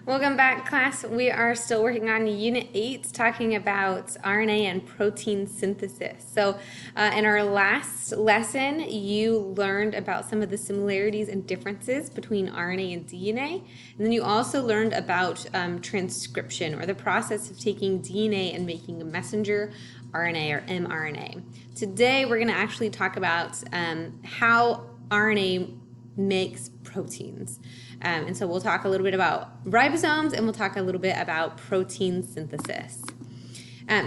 Welcome back, class. We are still working on Unit 8, talking about RNA and protein synthesis. So in our last lesson, you learned about some of the similarities and differences between RNA and DNA. And then you also learned about transcription, or the process of taking DNA and making a messenger RNA or mRNA. Today, we're going to actually talk about how RNA makes proteins. And so we'll talk a little bit about ribosomes, and we'll talk a little bit about protein synthesis.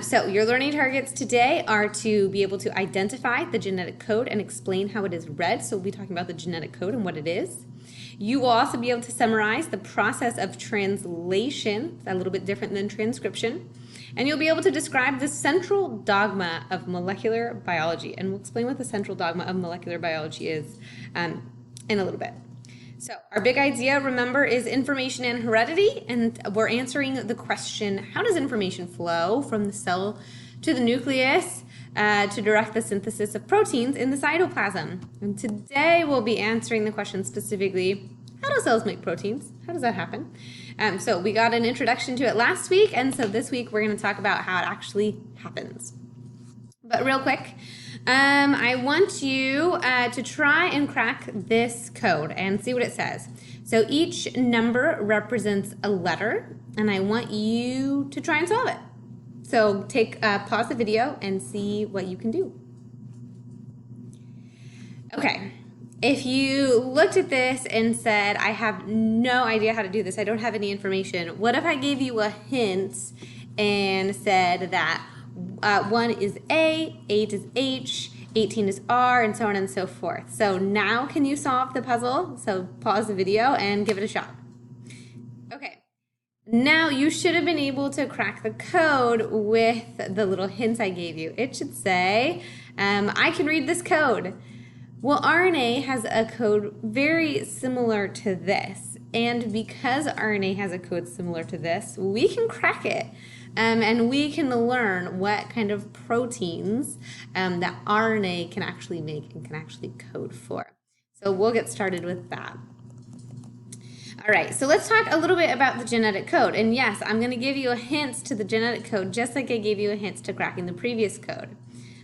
So your learning targets today are to be able to identify the genetic code and explain how it is read. So we'll be talking about the genetic code and what it is. You will also be able to summarize the process of translation, a little bit different than transcription. And you'll be able to describe the central dogma of molecular biology. And we'll explain what the central dogma of molecular biology is in a little bit. So our big idea, remember, is information and heredity, and we're answering the question, how does information flow from the cell to the nucleus to direct the synthesis of proteins in the cytoplasm? And today we'll be answering the question specifically, how do cells make proteins? How does that happen? So we got an introduction to it last week, and so this week we're going to talk about how it actually happens. But real quick, I want you to try and crack this code and see what it says. So each number represents a letter, and I want you to try and solve it. So pause the video and see what you can do. Okay, if you looked at this and said, I have no idea how to do this, I don't have any information, what if I gave you a hint and said that 1 is A, 8 is H, 18 is R, and so on and so forth. So now can you solve the puzzle? So pause the video and give it a shot. Okay, now you should have been able to crack the code with the little hints I gave you. It should say, I can read this code. Well, RNA has a code very similar to this. And because RNA has a code similar to this, we can crack it. And we can learn what kind of proteins that RNA can actually make and can actually code for. So we'll get started with that. All right, so let's talk a little bit about the genetic code. And yes, I'm going to give you a hint to the genetic code just like I gave you a hint to cracking the previous code.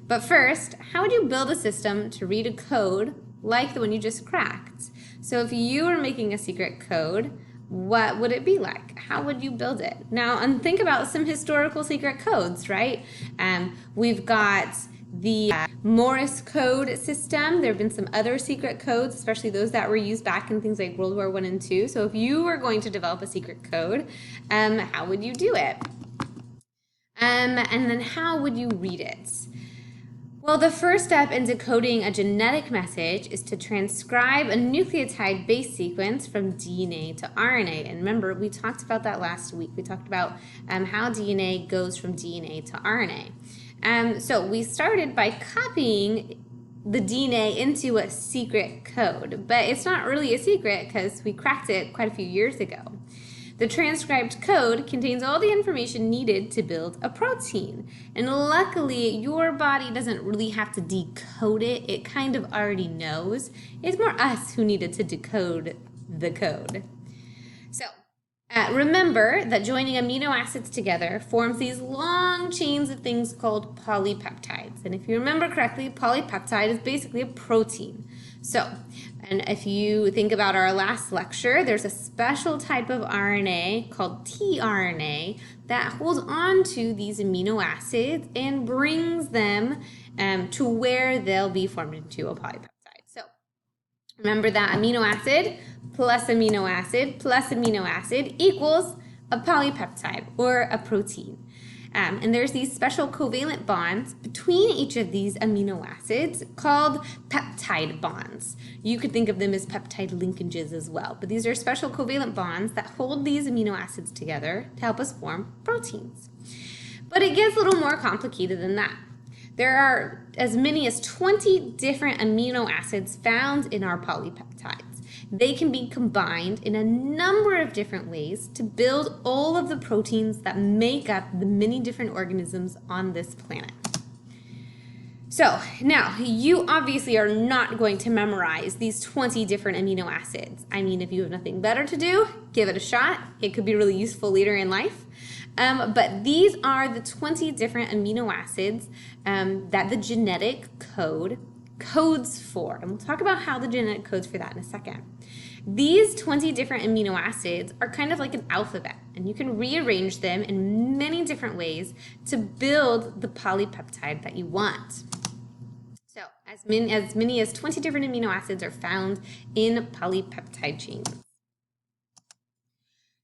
But first, how would you build a system to read a code like the one you just cracked? So if you were making a secret code, what would it be like? How would you build it? Now, and think about some historical secret codes, right? We've got the Morse code system. There have been some other secret codes, especially those that were used back in things like World War I and II. So if you were going to develop a secret code, how would you do it? And then how would you read it? Well, the first step in decoding a genetic message is to transcribe a nucleotide base sequence from DNA to RNA. And remember, we talked about that last week. We talked about how DNA goes from DNA to RNA. So we started by copying the DNA into a secret code, but it's not really a secret because we cracked it quite a few years ago. The transcribed code contains all the information needed to build a protein. And luckily, your body doesn't really have to decode it. It kind of already knows. It's more us who needed to decode the code. So remember that joining amino acids together forms these long chains of things called polypeptides. And if you remember correctly, polypeptide is basically a protein. So, and if you think about our last lecture, there's a special type of RNA called tRNA that holds on to these amino acids and brings them to where they'll be formed into a polypeptide. So remember that amino acid plus amino acid plus amino acid equals a polypeptide or a protein. And there's these special covalent bonds between each of these amino acids called peptide bonds. You could think of them as peptide linkages as well, but these are special covalent bonds that hold these amino acids together to help us form proteins. But it gets a little more complicated than that. There are as many as 20 different amino acids found in our polypeptides. They can be combined in a number of different ways to build all of the proteins that make up the many different organisms on this planet. So now you obviously are not going to memorize these 20 different amino acids. I mean, if you have nothing better to do, give it a shot. It could be really useful later in life. But these are the 20 different amino acids that the genetic code codes for. And we'll talk about how the genetic codes for that in a second. These 20 different amino acids are kind of like an alphabet, and you can rearrange them in many different ways to build the polypeptide that you want. So as many as 20 different amino acids are found in polypeptide chains.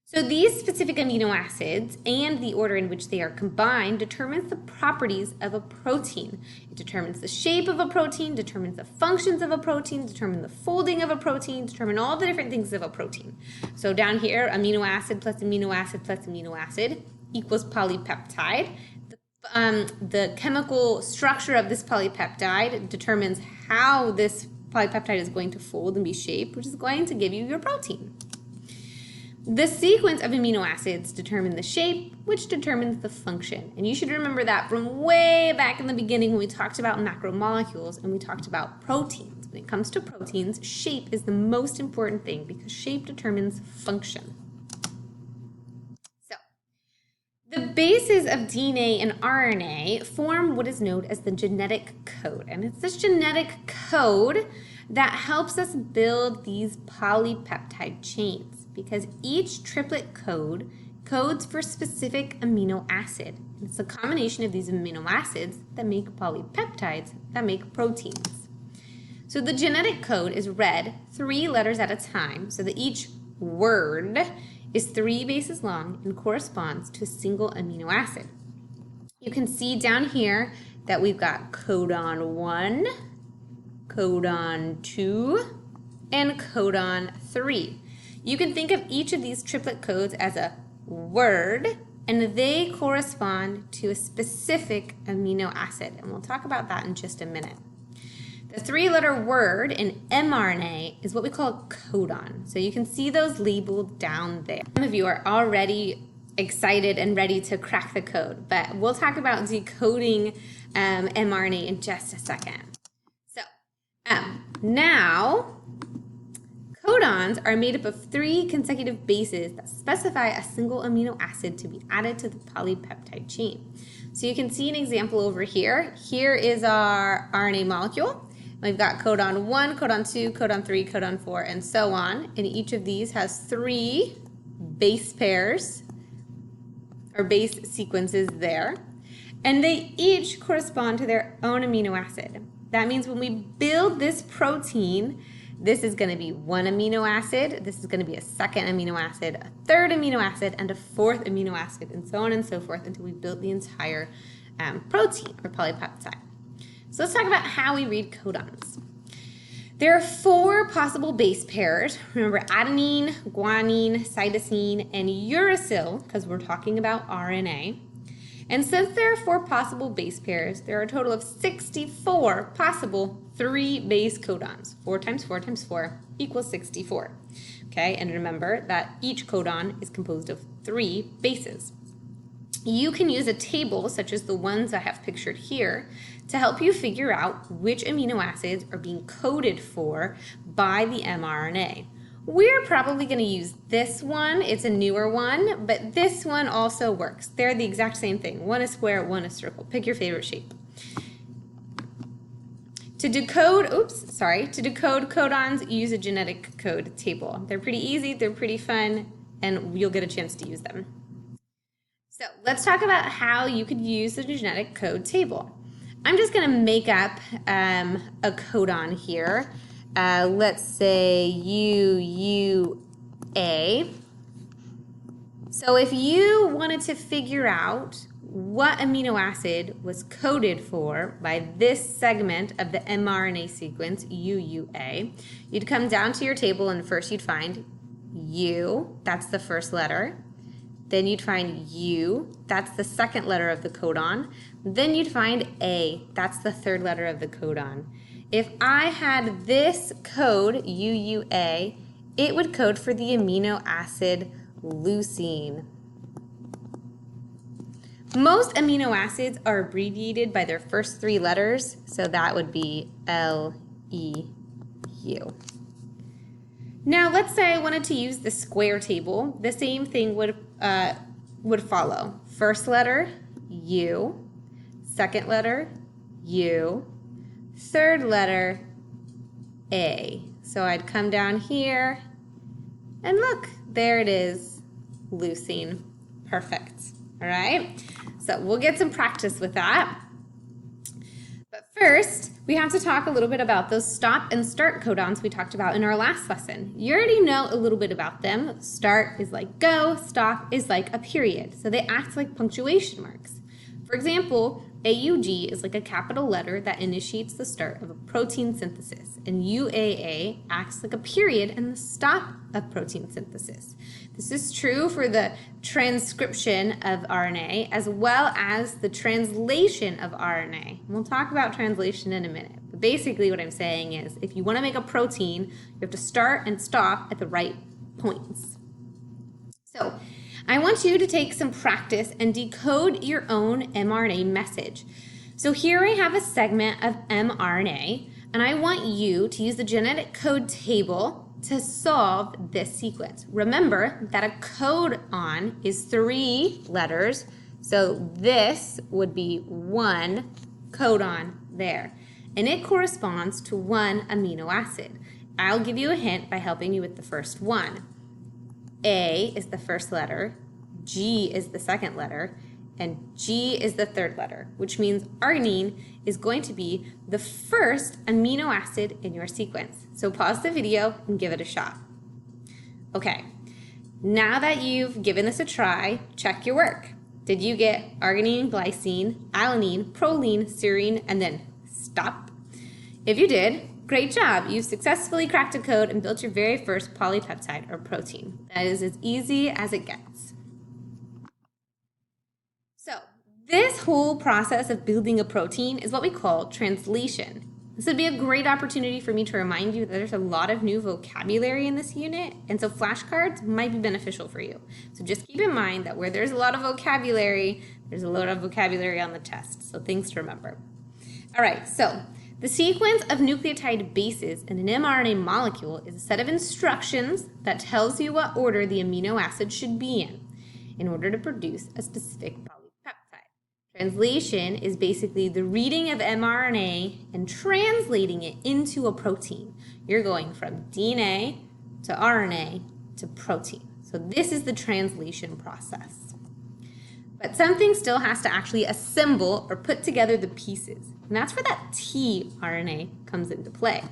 So these specific amino acids and the order in which they are combined determines the properties of a protein. It determines the shape of a protein, determines the functions of a protein, determines the folding of a protein, determine all the different things of a protein. So down here, amino acid plus amino acid plus amino acid equals polypeptide. The chemical structure of this polypeptide determines how this polypeptide is going to fold and be shaped, which is going to give you your protein. The sequence of amino acids determine the shape, which determines the function. And you should remember that from way back in the beginning when we talked about macromolecules and we talked about proteins. When it comes to proteins, shape is the most important thing because shape determines function. So, the bases of DNA and RNA form what is known as the genetic code. And it's this genetic code that helps us build these polypeptide chains, because each triplet code codes for specific amino acid. It's a combination of these amino acids that make polypeptides that make proteins. So the genetic code is read 3 letters at a time so that each word is 3 bases long and corresponds to a single amino acid. You can see down here that we've got codon 1, codon 2, and codon 3. You can think of each of these triplet codes as a word, and they correspond to a specific amino acid. And we'll talk about that in just a minute. The 3-letter word in mRNA is what we call a codon. So you can see those labeled down there. Some of you are already excited and ready to crack the code, but we'll talk about decoding mRNA in just a second. So now, codons are made up of 3 consecutive bases that specify a single amino acid to be added to the polypeptide chain. So you can see an example over here. Here is our RNA molecule. We've got codon 1, codon 2, codon 3, codon 4, and so on. And each of these has 3 base pairs or base sequences there. And they each correspond to their own amino acid. That means when we build this protein, this is going to be 1 amino acid, this is going to be a 2nd amino acid, a 3rd amino acid, and a 4th amino acid, and so on and so forth until we build the entire protein or polypeptide. So let's talk about how we read codons. There are 4 possible base pairs. Remember adenine, guanine, cytosine, and uracil, because we're talking about RNA. And since there are 4 possible base pairs, there are a total of 64 possible 3 base codons. 4 times 4 times 4 equals 64. Okay, and remember that each codon is composed of 3 bases. You can use a table, such as the ones I have pictured here, to help you figure out which amino acids are being coded for by the mRNA. We're probably going to use this one. It's a newer one, but this one also works. They're the exact same thing. One is square, one is circle. Pick your favorite shape. To decode codons, use a genetic code table. They're pretty easy, they're pretty fun, and you'll get a chance to use them. So let's talk about how you could use the genetic code table. I'm just going to make up a codon here. Let's say UUA. So if you wanted to figure out what amino acid was coded for by this segment of the mRNA sequence, UUA, you'd come down to your table and first you'd find U, that's the first letter. Then you'd find U, that's the second letter of the codon. Then you'd find A, that's the third letter of the codon. If I had this code, UUA, it would code for the amino acid leucine. Most amino acids are abbreviated by their first three letters, so that would be L, E, U. Now, let's say I wanted to use the square table. The same thing would follow. First letter, U. Second letter, U. Third letter, A. So I'd come down here, and look, there it is, leucine. Perfect. All right? So we'll get some practice with that. But first, we have to talk a little bit about those stop and start codons we talked about in our last lesson. You already know a little bit about them. Start is like go, stop is like a period. So they act like punctuation marks. For example, AUG is like a capital letter that initiates the start of a protein synthesis, and UAA acts like a period and the stop of protein synthesis. This is true for the transcription of RNA as well as the translation of RNA. We'll talk about translation in a minute, but basically what I'm saying is if you want to make a protein, you have to start and stop at the right points. So I want you to take some practice and decode your own mRNA message. So here I have a segment of mRNA, and I want you to use the genetic code table to solve this sequence. Remember that a codon is 3 letters, so this would be 1 codon there, and it corresponds to 1 amino acid. I'll give you a hint by helping you with the first one. A is the first letter, G is the second letter, and G is the third letter, which means arginine is going to be the first amino acid in your sequence. So pause the video and give it a shot. Okay, now that you've given this a try, check your work. Did you get arginine, glycine, alanine, proline, serine, and then stop? If you did, great job. You've successfully cracked a code and built your very first polypeptide or protein. That is as easy as it gets. So this whole process of building a protein is what we call translation. This would be a great opportunity for me to remind you that there's a lot of new vocabulary in this unit, and so flashcards might be beneficial for you. So just keep in mind that where there's a lot of vocabulary, there's a lot of vocabulary on the test, so things to remember. All right, so the sequence of nucleotide bases in an mRNA molecule is a set of instructions that tells you what order the amino acid should be in order to produce a specific polypeptide. Translation is basically the reading of mRNA and translating it into a protein. You're going from DNA to RNA to protein. So this is the translation process. But something still has to actually assemble or put together the pieces. And that's where that tRNA comes into play.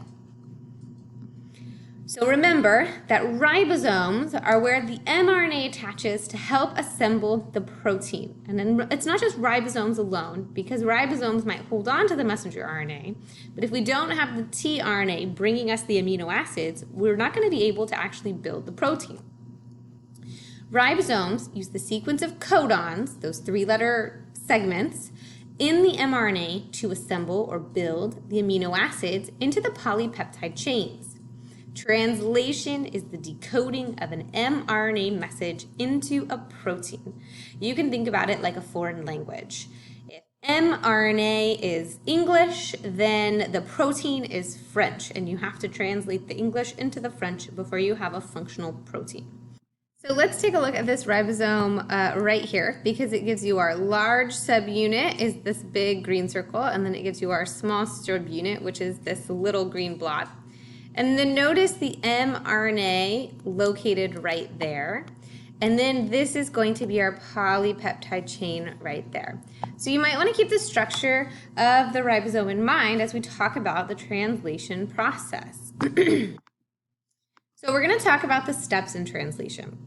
So remember that ribosomes are where the mRNA attaches to help assemble the protein. And then it's not just ribosomes alone, because ribosomes might hold on to the messenger RNA, but if we don't have the tRNA bringing us the amino acids, we're not going to be able to actually build the protein. Ribosomes use the sequence of codons, those 3-letter segments, in the mRNA to assemble or build the amino acids into the polypeptide chains. Translation is the decoding of an mRNA message into a protein. You can think about it like a foreign language. If mRNA is English, then the protein is French, and you have to translate the English into the French before you have a functional protein. So let's take a look at this ribosome right here, because it gives you our large subunit is this big green circle, and then it gives you our small subunit, which is this little green blot. And then notice the mRNA located right there. And then this is going to be our polypeptide chain right there. So you might want to keep the structure of the ribosome in mind as we talk about the translation process. So we're going to talk about the steps in translation.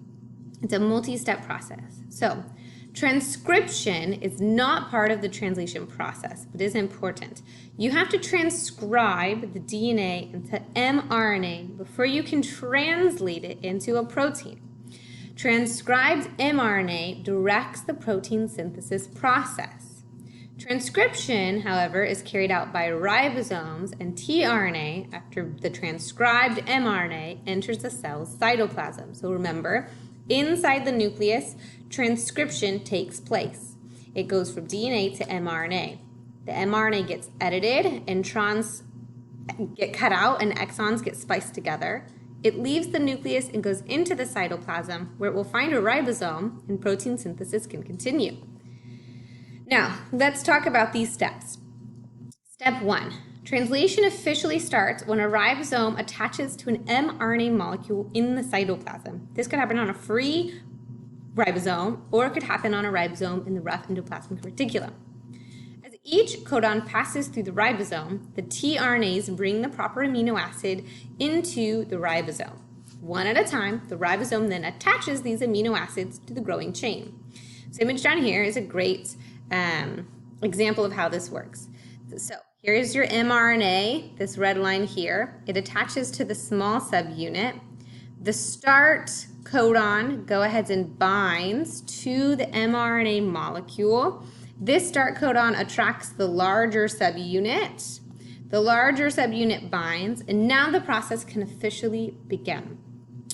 It's a multi-step process. So transcription is not part of the translation process, but is important. You have to transcribe the DNA into mRNA before you can translate it into a protein. Transcribed mRNA directs the protein synthesis process. Transcription, however, is carried out by ribosomes and tRNA after the transcribed mRNA enters the cell's cytoplasm. So remember, inside the nucleus, transcription takes place. It goes from DNA to mRNA. The mRNA gets edited, introns get cut out, and exons get spliced together. It leaves the nucleus and goes into the cytoplasm, where it will find a ribosome, and protein synthesis can continue. Now, let's talk about these steps. Step 1. Translation officially starts when a ribosome attaches to an mRNA molecule in the cytoplasm. This could happen on a free ribosome, or it could happen on a ribosome in the rough endoplasmic reticulum. As each codon passes through the ribosome, the tRNAs bring the proper amino acid into the ribosome. One at a time, the ribosome then attaches these amino acids to the growing chain. This image down here is a great example of how this works. So here's your mRNA, this red line here. It attaches to the small subunit. The start codon goes ahead and binds to the mRNA molecule. This start codon attracts the larger subunit. The larger subunit binds, and now the process can officially begin.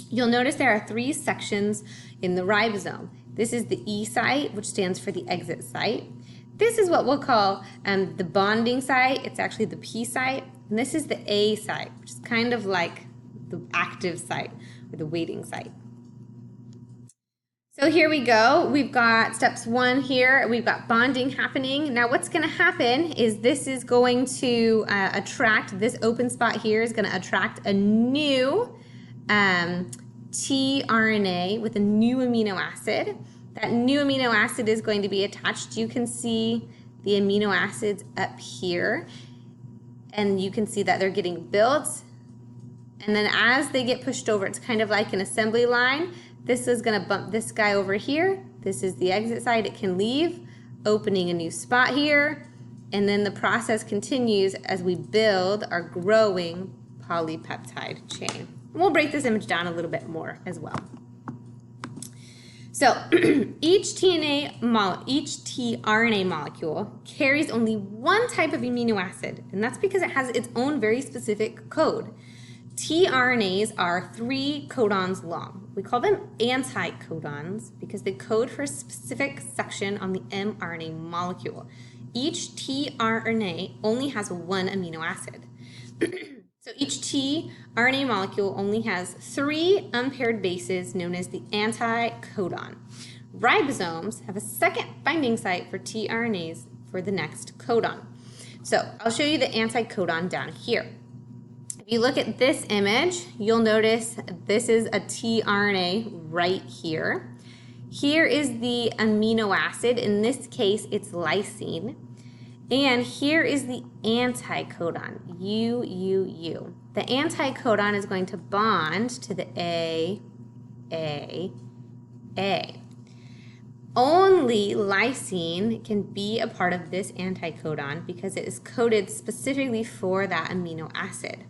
You'll notice there are 3 sections in the ribosome. This is the E site, which stands for the exit site. This is what we'll call the bonding site. It's actually the P site. And this is the A site, which is kind of like the active site or the waiting site. So here we go. We've got steps 1 here. We've got bonding happening. Now what's going to happen is this is going to attract, this open spot here is going to attract a new tRNA with a new amino acid. That new amino acid is going to be attached. You can see the amino acids up here, and you can see that they're getting built. And then as they get pushed over, it's kind of like an assembly line. This is going to bump this guy over here. This is the exit side. It can leave, opening a new spot here. And then the process continues as we build our growing polypeptide chain. And we'll break this image down a little bit more as well. So each tRNA molecule carries only one type of amino acid, and that's because it has its own very specific code. tRNAs are 3 codons long. We call them anticodons because they code for a specific section on the mRNA molecule. Each tRNA only has one amino acid. So each tRNA molecule only has 3 unpaired bases known as the anticodon. Ribosomes have a second binding site for tRNAs for the next codon. So I'll show you the anticodon down here. If you look at this image, you'll notice this is a tRNA right here. Here is the amino acid. In this case, it's lysine. And here is the anticodon, U. The anticodon is going to bond to the A. Only lysine can be a part of this anticodon because it is coded specifically for that amino acid.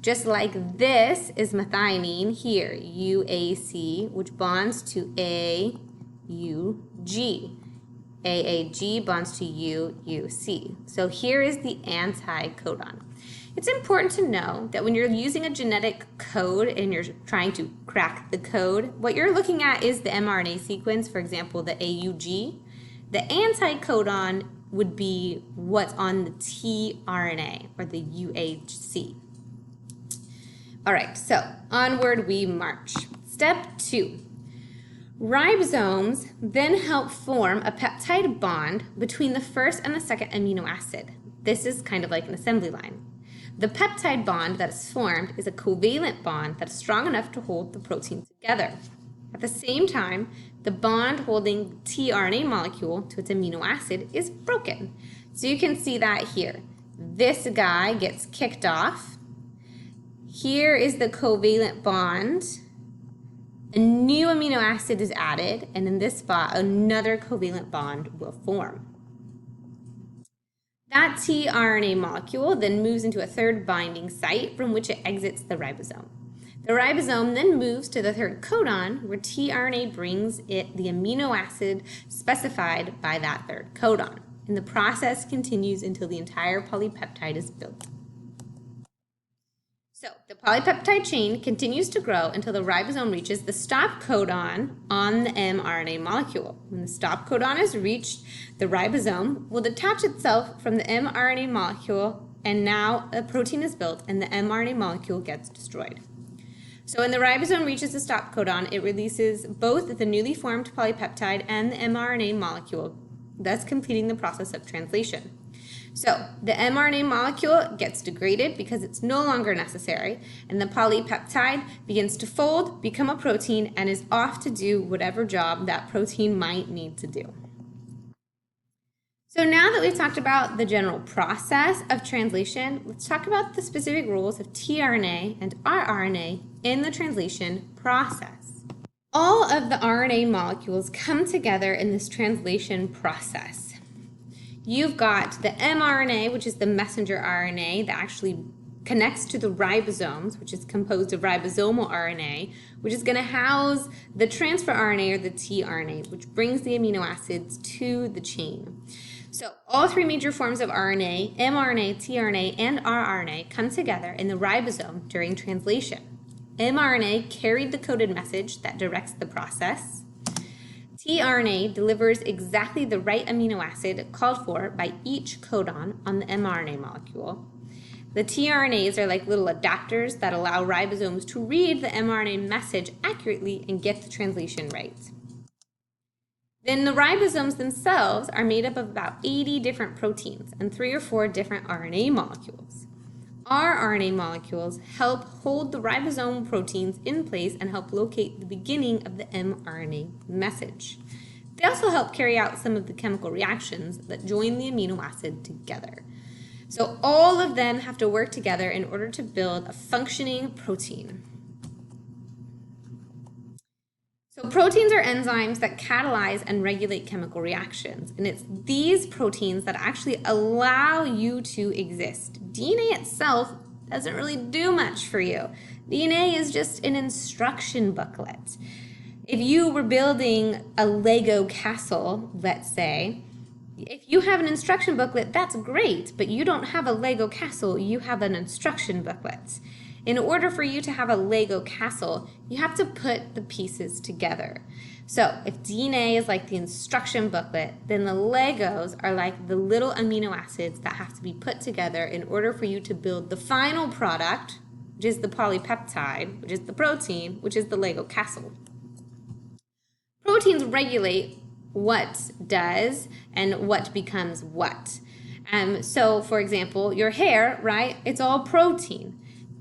Just like this is methionine here, UAC, which bonds to AUG. AAG bonds to UUC. So here is the anticodon. It's important to know that when you're using a genetic code and you're trying to crack the code, what you're looking at is the mRNA sequence, for example, the AUG. The anticodon would be what's on the tRNA or the UHC. All right, so onward we march. Step 2. Ribosomes then help form a peptide bond between the first and the second amino acid. This is kind of like an assembly line. The peptide bond that is formed is a covalent bond that is strong enough to hold the protein together. At the same time, the bond holding tRNA molecule to its amino acid is broken. So you can see that here. This guy gets kicked off. Here is the covalent bond. A new amino acid is added, and in this spot, another covalent bond will form. That tRNA molecule then moves into a third binding site from which it exits the ribosome. The ribosome then moves to the third codon where tRNA brings it the amino acid specified by that third codon. And the process continues until the entire polypeptide is built. So the polypeptide chain continues to grow until the ribosome reaches the stop codon on the mRNA molecule. When the stop codon is reached, the ribosome will detach itself from the mRNA molecule, and now a protein is built and the mRNA molecule gets destroyed. So when the ribosome reaches the stop codon, it releases both the newly formed polypeptide and the mRNA molecule, thus completing the process of translation. So the mRNA molecule gets degraded because it's no longer necessary, and the polypeptide begins to fold, become a protein, and is off to do whatever job that protein might need to do. So now that we've talked about the general process of translation, let's talk about the specific roles of tRNA and rRNA in the translation process. All of the RNA molecules come together in this translation process. You've got the mRNA, which is the messenger RNA that actually connects to the ribosomes, which is composed of ribosomal RNA, which is going to house the transfer RNA or the tRNA, which brings the amino acids to the chain. So all three major forms of RNA, mRNA, tRNA, and rRNA, come together in the ribosome during translation. mRNA carried the coded message that directs the process. tRNA delivers exactly the right amino acid called for by each codon on the mRNA molecule. The tRNAs are like little adapters that allow ribosomes to read the mRNA message accurately and get the translation right. Then the ribosomes themselves are made up of about 80 different proteins and 3 or 4 different RNA molecules. Our RNA molecules help hold the ribosome proteins in place and help locate the beginning of the mRNA message. They also help carry out some of the chemical reactions that join the amino acid together. So all of them have to work together in order to build a functioning protein. So proteins are enzymes that catalyze and regulate chemical reactions, and it's these proteins that actually allow you to exist. DNA itself doesn't really do much for you. DNA is just an instruction booklet. If you were building a Lego castle, let's say, if you have an instruction booklet, that's great, but you don't have a Lego castle, you have an instruction booklet. In order for you to have a Lego castle, you have to put the pieces together. So if DNA is like the instruction booklet, then the Legos are like the little amino acids that have to be put together in order for you to build the final product, which is the polypeptide, which is the protein, which is the Lego castle. Proteins regulate what does and what becomes what. So for example, your hair, right, it's all protein.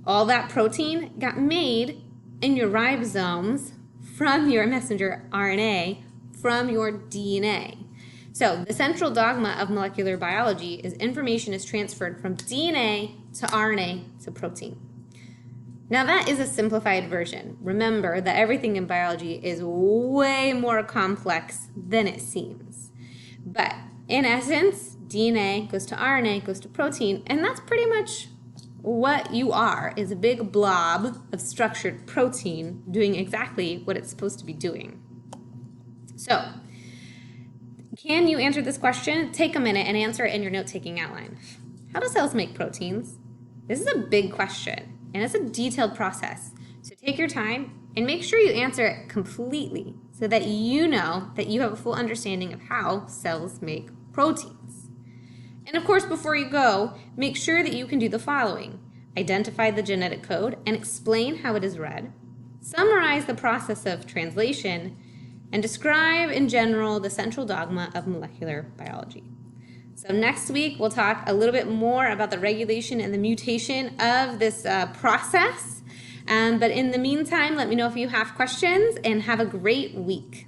All that protein got made in your ribosomes from your messenger RNA, from your DNA. So the central dogma of molecular biology is information is transferred from DNA to RNA to protein. Now that is a simplified version. Remember that everything in biology is way more complex than it seems. But in essence, DNA goes to RNA, goes to protein, and that's pretty much what you are, is a big blob of structured protein doing exactly what it's supposed to be doing. So, can you answer this question? Take a minute and answer it in your note-taking outline. How do cells make proteins? This is a big question, and it's a detailed process. So take your time and make sure you answer it completely so that you know that you have a full understanding of how cells make proteins. And of course, before you go, make sure that you can do the following. Identify the genetic code and explain how it is read. Summarize the process of translation and describe in general the central dogma of molecular biology. So next week, we'll talk a little bit more about the regulation and the mutation of this process. But in the meantime, let me know if you have questions and have a great week.